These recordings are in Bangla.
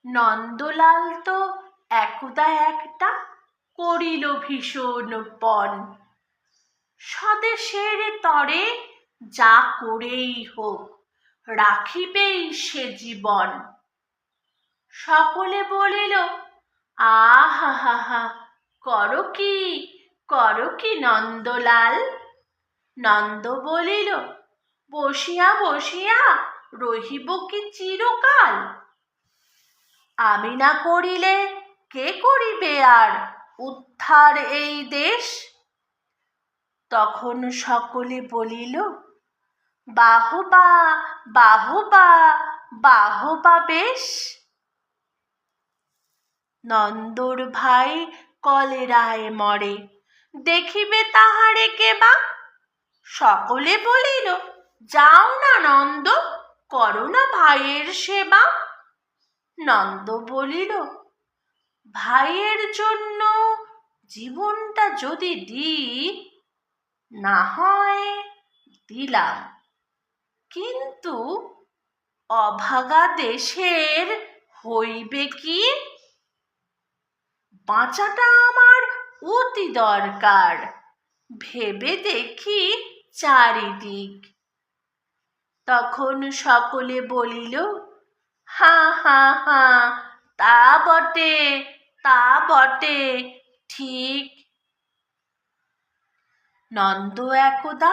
নন্দলাল তো একদা একটা করিল ভীষণ পণ, স্বদেশের তরে যা করেই হোক রাখিবেই সে জীবন। সকলে বলিল, আহা হা হা, করো কি নন্দলাল? নন্দ বলিল, বসিয়া বসিয়া রহিব কি চিরকাল? আমি না করিলে কে করিবে আর উদ্ধার এই দেশ? তখন সকলে বলিল, বাহবা বাহবা বাহবা বেশ। নন্দর ভাই কলেরায় মরে, দেখিবে তাহারে কে বা? সকলে বলিল, যাও না নন্দ, করো না ভাইয়ের সেবা। নন্দ বলিল, ভাইয়ের জন্য জীবনটা যদি দিই, না হয় দিলাম, কিন্তু অভাগা দেশের হইবে কি? বাঁচাটা আমার অতি দরকার, ভেবে দেখি চারিদিক। তখন সকলে বলিল, হা হা হা, তা বটে ঠিক। নন্দ একদা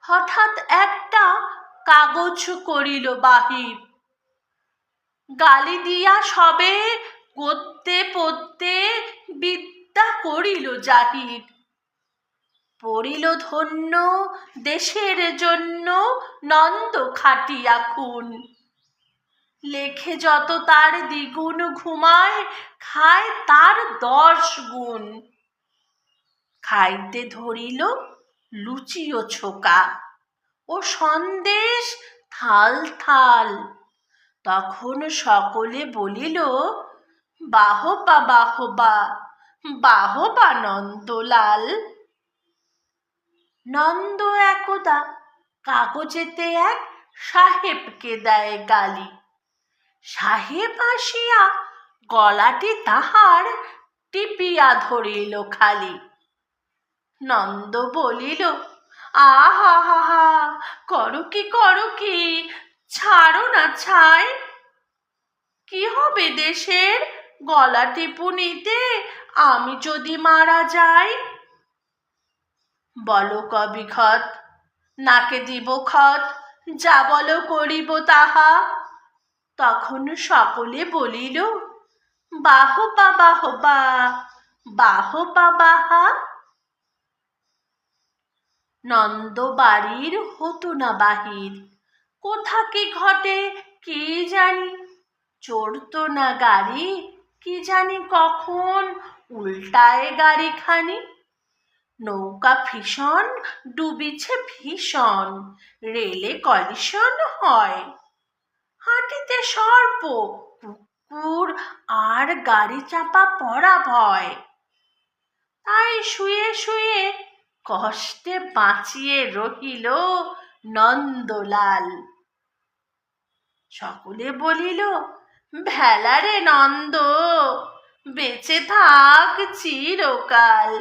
হঠাৎ একটা কাগজ করিল বাহির, গালি দিয়া সবে গদ্যে পদ্যে বিদ্যা করিল জাহির। পড়িল ধন্য দেশের জন্য নন্দ খাটিয়া খুন, লেখে যত তার দ্বিগুণ, ঘুমায় খায় তার 10 গুণ। খাইতে ধরিল লুচি ও ছোকা ও সন্দেশ থাল থাল। তখন সকলে বলিল, বাহবা বাহবা বাহবা নন্দলাল। নন্দ একদা কাগজেতে এক সাহেবকে দেয় গালি, সাহেব আসিয়া গলাটি তাহার টিপিয়া ধরিল খালি। নন্দ বলিল, আহা হা হা, করো কি, ছাড়ো না ছাই। কি হবে দেশের গলা টিপুনিতে আমি যদি মারা যাই? বলো কবিখত, নাকে দিব খত, যা বলো করিব তাহা। তখন সকলে বলিল, বাহবা বাহবা বাহবা বাহা। নন্দ বাড়ির হতো না বাহির, কোথা কি ঘটে কি জানি। চড়তো না গাড়ি, কি জানি কখন উল্টায় গাড়িখানি। নৌকা ভীষণ ডুবিছে ভীষণ, রেলে কলিশন হয়। হাঁটিতে সর্প কুকুর আর গাড়ি চাপা পড়া ভয়। তাই শুয়ে শুয়ে কষ্টে বাঁচিয়ে রহিল নন্দলাল। সকলে বলিল, ভেলা রে নন্দ, বেঁচে থাক চিরকাল।